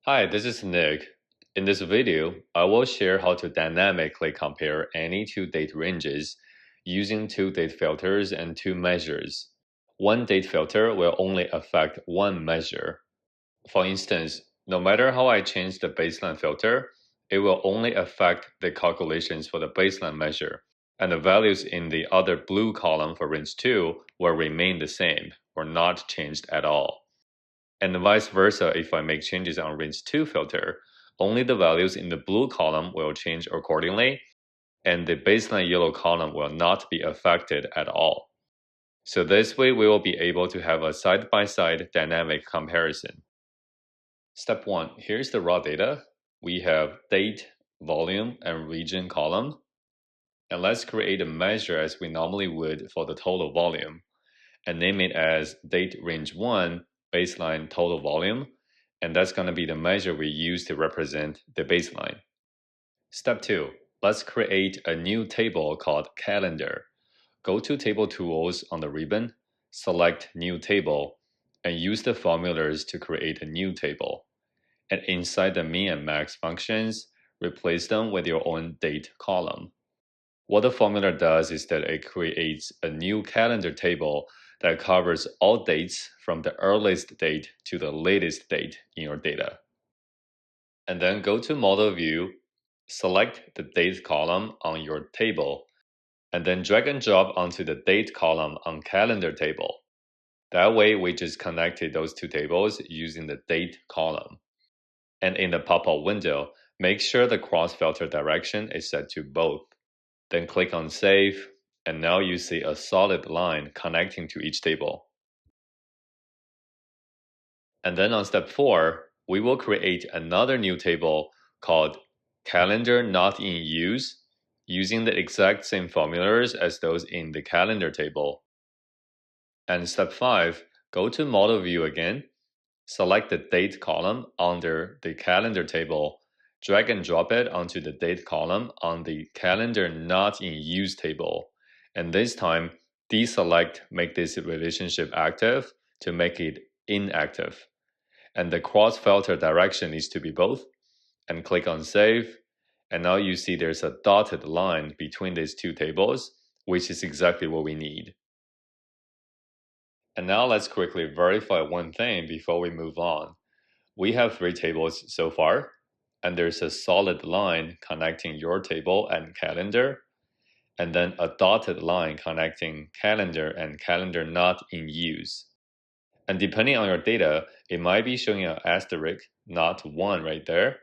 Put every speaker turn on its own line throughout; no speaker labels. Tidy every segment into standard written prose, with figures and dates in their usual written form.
Hi, this is Nick. In this video, I will share how to dynamically compare any two date ranges using two date filters and two measures. One date filter will only affect one measure. For instance, no matter how I change the baseline filter, it will only affect the calculations for the baseline measure, and the values in the other blue column for range 2 will remain the same or not changed at all. And vice versa, if I make changes on range 2 filter, only the values in the blue column will change accordingly, and the baseline yellow column will not be affected at all. So this way, we will be able to have a side-by-side dynamic comparison. Step 1, here's the raw data. We have date, volume, and region column. And let's create a measure as we normally would for the total volume, and name it as date range 1 baseline total volume, and that's going to be the measure we use to represent the baseline. Step 2, let's create a new table called calendar. Go to Table Tools on the ribbon, select New Table, and use the formulas to create a new table. And inside the min and max functions, replace them with your own date column. What the formula does is that it creates a new calendar table that covers all dates from the earliest date to the latest date in your data. And then go to Model View, select the date column on your table, and then drag and drop onto the date column on calendar table. That way, we just connected those two tables using the date column. And in the pop-up window, make sure the cross-filter direction is set to both. Then click on Save, and now you see a solid line connecting to each table. And then on step 4, we will create another new table called Calendar Not in Use, using the exact same formulas as those in the calendar table. And step 5, go to Model View again, select the date column under the calendar table, drag and drop it onto the date column on the calendar not in use table. And this time, deselect make this relationship active to make it inactive. And the cross filter direction needs to be both. And click on Save. And now you see there's a dotted line between these two tables, which is exactly what we need. And now let's quickly verify one thing before we move on. We have 3 tables so far, and there's a solid line connecting your table and calendar, and then a dotted line connecting calendar and calendar not in use. And depending on your data, it might be showing an asterisk, not 1 right there,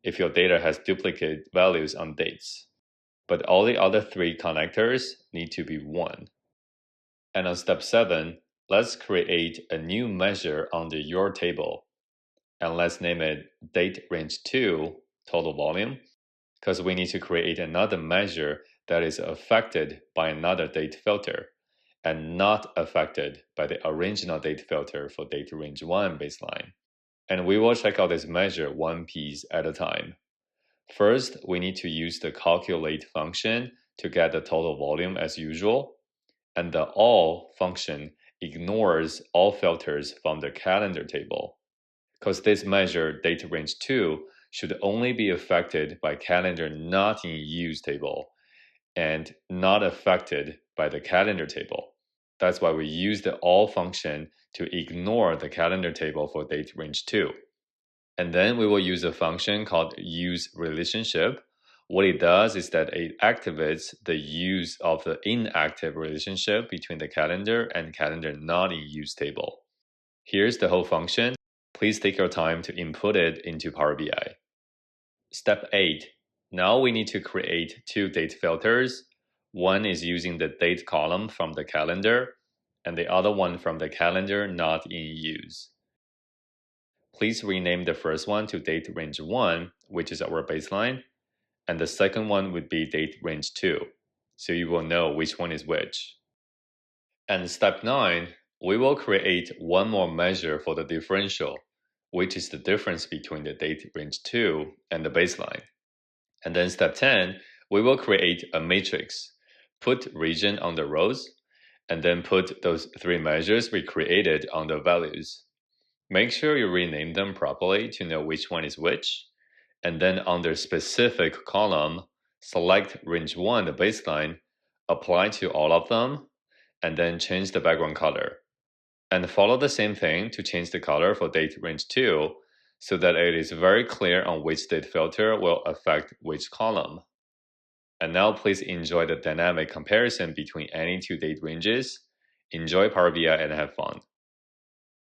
if your data has duplicate values on dates. But all the other 3 connectors need to be 1. And on step 7, let's create a new measure under your table. And let's name it date range 2 total volume, because we need to create another measure that is affected by another date filter and not affected by the original date filter for date range 1 baseline. And we will check out this measure one piece at a time. First, we need to use the calculate function to get the total volume as usual, and the all function ignores all filters from the calendar table, because this measure, date range 2, should only be affected by calendar not in use table and not affected by the calendar table. That's why we use the all function to ignore the calendar table for date range 2. And then we will use a function called use relationship. What it does is that it activates the use of the inactive relationship between the calendar and calendar not in use table. Here's the whole function. Please take your time to input it into PowerBi. Step 8. Now we need to create 2 date filters. One is using the date column from the calendar, and the other one from the calendar not in use. Please rename the first one to date range 1, which is our baseline, and the second one would be date range 2, so you will know which one is which. And step 9, we will create one more measure for the differential, which is the difference between the date range 2 and the baseline. And then step 10, we will create a matrix, put region on the rows, and then put those 3 measures we created on the values. Make sure you rename them properly to know which one is which, and then under specific column, select range 1, the baseline, apply to all of them, and then change the background color. And follow the same thing to change the color for date range 2, so that it is very clear on which date filter will affect which column. And now please enjoy the dynamic comparison between any two date ranges. Enjoy Power BI and have fun.